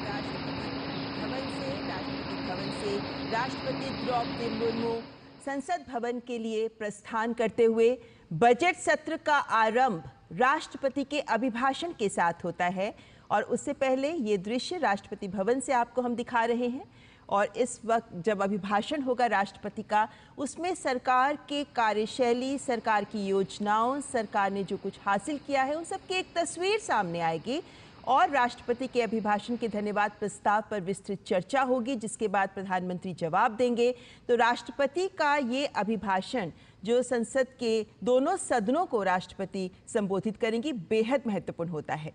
राष्ट्रपति भवन से राष्ट्रपति द्रौपदी मुर्मू संसद भवन के लिए प्रस्थान करते हुए बजट सत्र का आरंभ राष्ट्रपति के अभिभाषण के साथ होता है। और उससे पहले ये दृश्य राष्ट्रपति भवन से आपको हम दिखा रहे हैं। और इस वक्त जब अभिभाषण होगा राष्ट्रपति का, उसमें सरकार के कार्यशैली, सरकार की योजनाओं, सरकार ने जो कुछ हासिल किया है, उन सब की एक तस्वीर सामने आएगी। और राष्ट्रपति के अभिभाषण के धन्यवाद प्रस्ताव पर विस्तृत चर्चा होगी, जिसके बाद प्रधानमंत्री जवाब देंगे। तो राष्ट्रपति का ये अभिभाषण, जो संसद के दोनों सदनों को राष्ट्रपति संबोधित करेंगी, बेहद महत्वपूर्ण होता है।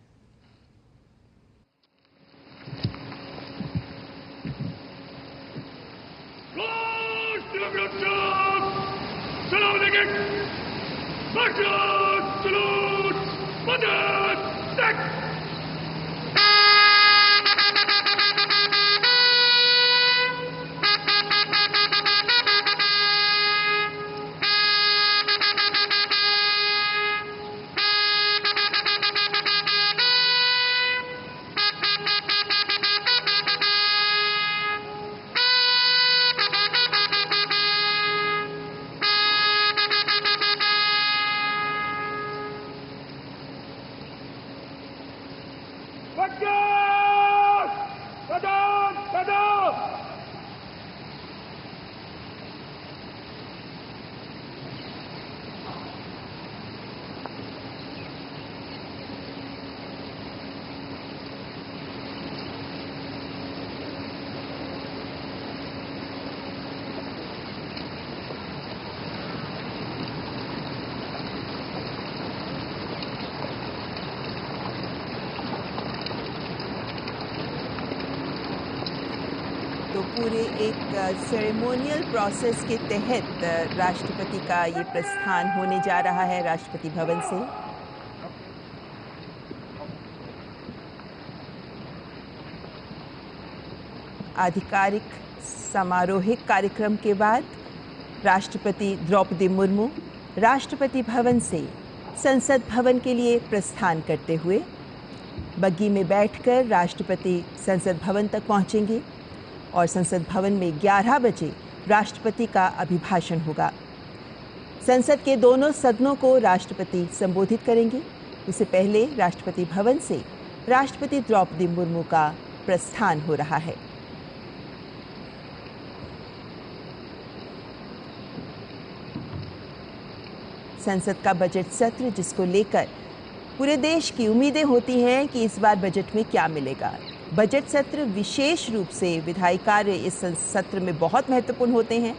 तो पूरे एक सेरेमोनियल प्रोसेस के तहत राष्ट्रपति का ये प्रस्थान होने जा रहा है राष्ट्रपति भवन से। आधिकारिक समारोहिक कार्यक्रम के बाद राष्ट्रपति द्रौपदी मुर्मू राष्ट्रपति भवन से संसद भवन के लिए प्रस्थान करते हुए बग्गी में बैठकर राष्ट्रपति संसद भवन तक पहुंचेंगे। और संसद भवन में 11 बजे राष्ट्रपति का अभिभाषण होगा। संसद के दोनों सदनों को राष्ट्रपति संबोधित करेंगे। इससे पहले राष्ट्रपति भवन से राष्ट्रपति द्रौपदी मुर्मू का प्रस्थान हो रहा है। संसद का बजट सत्र, जिसको लेकर पूरे देश की उम्मीदें होती हैं कि इस बार बजट में क्या मिलेगा। बजट सत्र विशेष रूप से विधायी कार्य इस सत्र में बहुत महत्वपूर्ण होते हैं।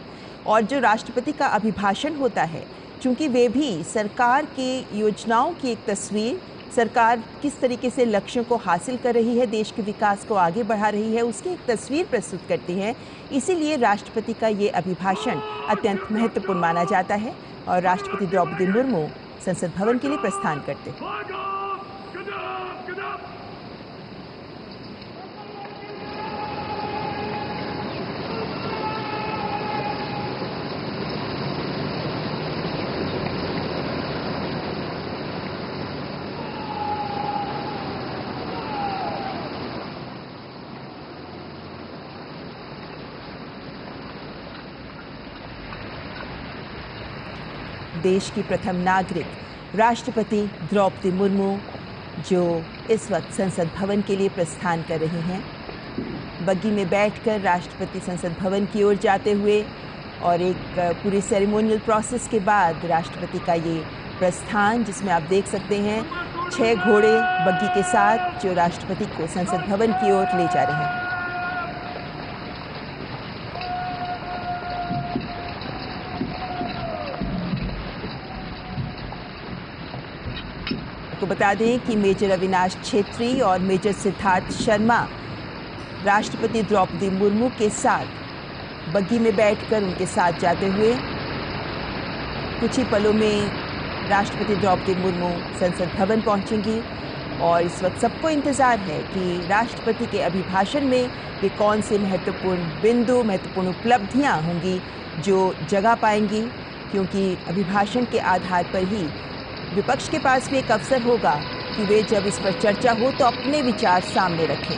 और जो राष्ट्रपति का अभिभाषण होता है, चूंकि वे भी सरकार की योजनाओं की एक तस्वीर, सरकार किस तरीके से लक्ष्यों को हासिल कर रही है, देश के विकास को आगे बढ़ा रही है, उसकी एक तस्वीर प्रस्तुत करती हैं। इसीलिए राष्ट्रपति का ये अभिभाषण अत्यंत महत्वपूर्ण माना जाता है। और राष्ट्रपति द्रौपदी मुर्मू संसद भवन के लिए प्रस्थान करते हैं। देश की प्रथम नागरिक राष्ट्रपति द्रौपदी मुर्मू, जो इस वक्त संसद भवन के लिए प्रस्थान कर रही हैं, बग्गी में बैठकर राष्ट्रपति संसद भवन की ओर जाते हुए और एक पूरी सेरेमोनियल प्रोसेस के बाद राष्ट्रपति का ये प्रस्थान, जिसमें आप देख सकते हैं 6 घोड़े बग्गी के साथ जो राष्ट्रपति को संसद भवन की ओर ले जा रहे हैं। तो बता दें कि मेजर अविनाश छेत्री और मेजर सिद्धार्थ शर्मा राष्ट्रपति द्रौपदी मुर्मू के साथ बग्गी में बैठकर उनके साथ जाते हुए कुछ ही पलों में राष्ट्रपति द्रौपदी मुर्मू संसद भवन पहुंचेंगी। और इस वक्त सबको इंतज़ार है कि राष्ट्रपति के अभिभाषण में वे कौन से महत्वपूर्ण बिंदु, महत्वपूर्ण उपलब्धियां होंगी जो जगह पाएंगी, क्योंकि अभिभाषण के आधार पर ही विपक्ष के पास भी एक अवसर होगा कि वे जब इस पर चर्चा हो तो अपने विचार सामने रखें।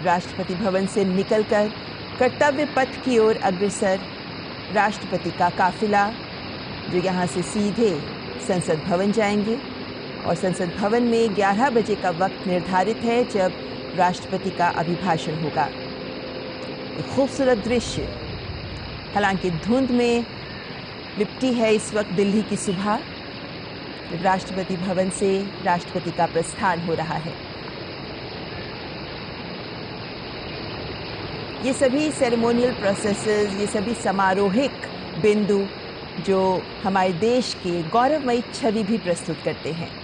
राष्ट्रपति भवन से निकलकर कर्तव्य पथ की ओर अग्रसर राष्ट्रपति का काफिला, जो यहाँ से सीधे संसद भवन जाएंगे। और संसद भवन में 11 बजे का वक्त निर्धारित है जब राष्ट्रपति का अभिभाषण होगा। एक खूबसूरत दृश्य, हालांकि धुंध में लिपटी है इस वक्त दिल्ली की सुबह, जब राष्ट्रपति भवन से राष्ट्रपति का प्रस्थान हो रहा है। ये सभी सेरेमोनियल प्रोसेसेस, ये सभी समारोहिक बिंदु जो हमारे देश के गौरवमयी छवि भी प्रस्तुत करते हैं।